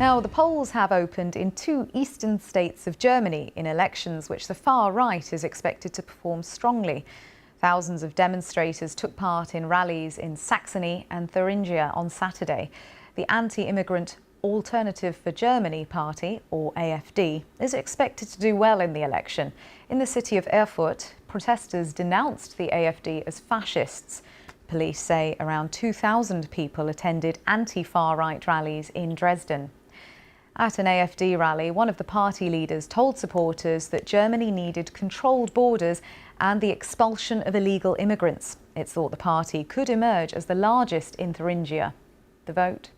Now, the polls have opened in two eastern states of Germany in elections which the far right is expected to perform strongly. Thousands of demonstrators took part in rallies in Saxony and Thuringia on Saturday. The anti-immigrant Alternative for Germany party, or AfD, is expected to do well in the election. In the city of Erfurt, protesters denounced the AfD as fascists. Police say around 2,000 people attended anti-far-right rallies in Dresden. At an AfD rally, one of the party leaders told supporters that Germany needed controlled borders and the expulsion of illegal immigrants. It's thought the party could emerge as the largest in Thuringia. The vote?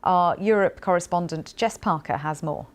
Our Europe correspondent Jess Parker has more.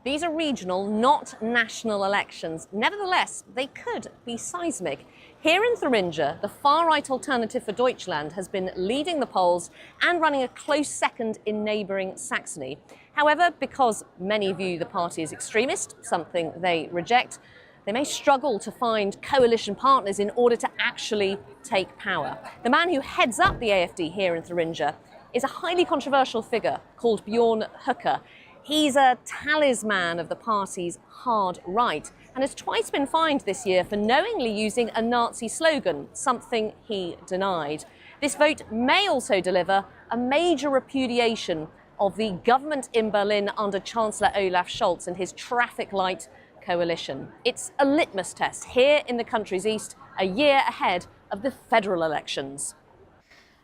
These are regional, not national elections. Nevertheless, they could be seismic. Here in Thuringia, the far-right Alternative for Deutschland has been leading the polls and running a close second in neighbouring Saxony. However, because many view the party as extremist, something they reject, they may struggle to find coalition partners in order to actually take power. The man who heads up the AfD here in Thuringia is a highly controversial figure called Bjorn Höcke. He's a talisman of the party's hard right and has twice been fined this year for knowingly using a Nazi slogan, something he denied. This vote may also deliver a major repudiation of the government in Berlin under Chancellor Olaf Scholz and his traffic light coalition. It's a litmus test here in the country's east, a year ahead of the federal elections.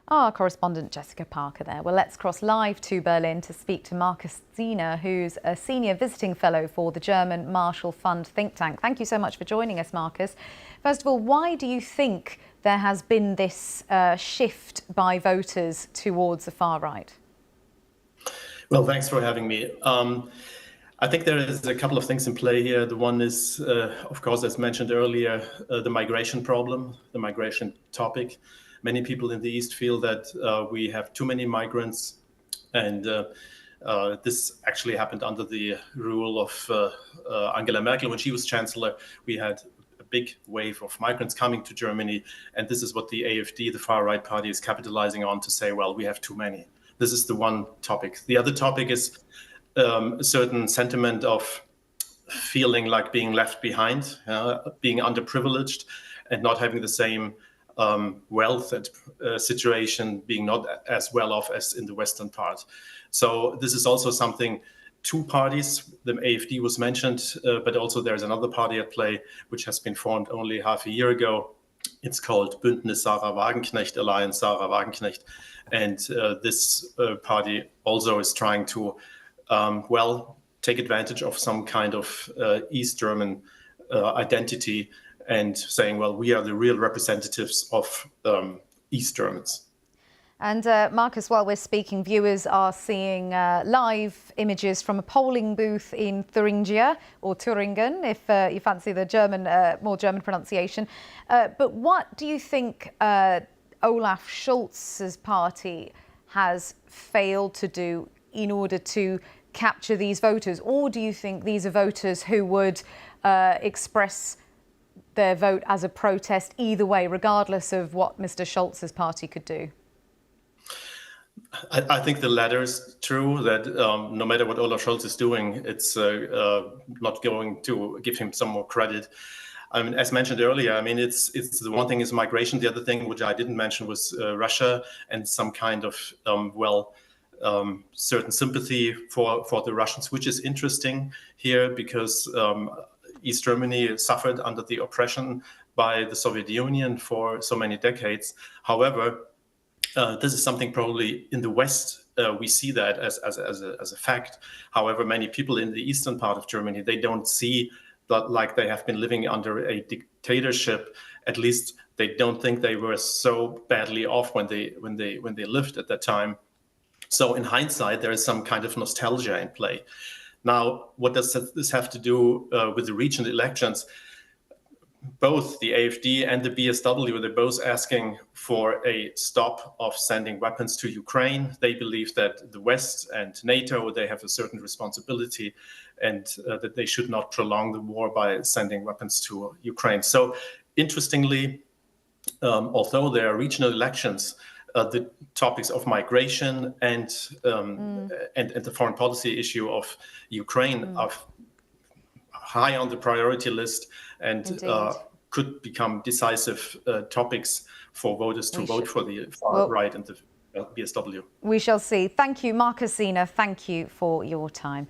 Our correspondent Jessica Parker there. Well, let's cross live to Berlin to speak to Markus Ziener, who's a senior visiting fellow for the German Marshall Fund think tank. Thank you so much for joining us, Markus. First of all, why do you think there has been this shift by voters towards the far right? Well, thanks for having me. I think there is a couple of things in play here. The one is, of course, as mentioned earlier, the migration problem, the migration topic. Many people in the East feel that we have too many migrants, and this actually happened under the rule of Angela Merkel. When she was chancellor, we had a big wave of migrants coming to Germany, and this is what the AfD, the far-right party, is capitalizing on to say, well, we have too many. This is the one topic. The other topic is a certain sentiment of feeling like being left behind, being underprivileged, and not having the same wealth and situation, being not as well off as in the western part. So this is also something, two parties, the AfD was mentioned, but also there's another party at play, which has been formed only half a year ago. It's called Bündnis Sarah Wagenknecht, Alliance Sarah Wagenknecht. And this party also is trying to, take advantage of some kind of East German identity and saying, well, we are the real representatives of East Germans. And Markus, while we're speaking, viewers are seeing live images from a polling booth in Thuringia, or Thüringen, if you fancy the German, more German pronunciation. But what do you think Olaf Scholz's party has failed to do in order to capture these voters? Or do you think these are voters who would express their vote as a protest either way, regardless of what Mr. Scholz's party could do? I think the latter is true, that no matter what Olaf Scholz is doing, it's not going to give him some more credit. I mean, as mentioned earlier, I mean, it's the one thing is migration. The other thing, which I didn't mention, was Russia and some kind of, certain sympathy for the Russians, which is interesting here because East Germany suffered under the oppression by the Soviet Union for so many decades. However, this is something probably in the West, we see that as a fact. However, many people in the eastern part of Germany, they don't see that like they have been living under a dictatorship. At least they don't think they were so badly off when they lived at that time. So in hindsight, there is some kind of nostalgia in play. Now, what does this have to do with the regional elections? Both the AfD and the BSW, they're both asking for a stop of sending weapons to Ukraine. They believe that the West and NATO, they have a certain responsibility and that they should not prolong the war by sending weapons to Ukraine. So interestingly, although there are regional elections, the topics of migration and the foreign policy issue of Ukraine are high on the priority list and could become decisive topics for voters to vote for the far right and the BSW. We shall see. Thank you, Marcus Zehner. Thank you for your time.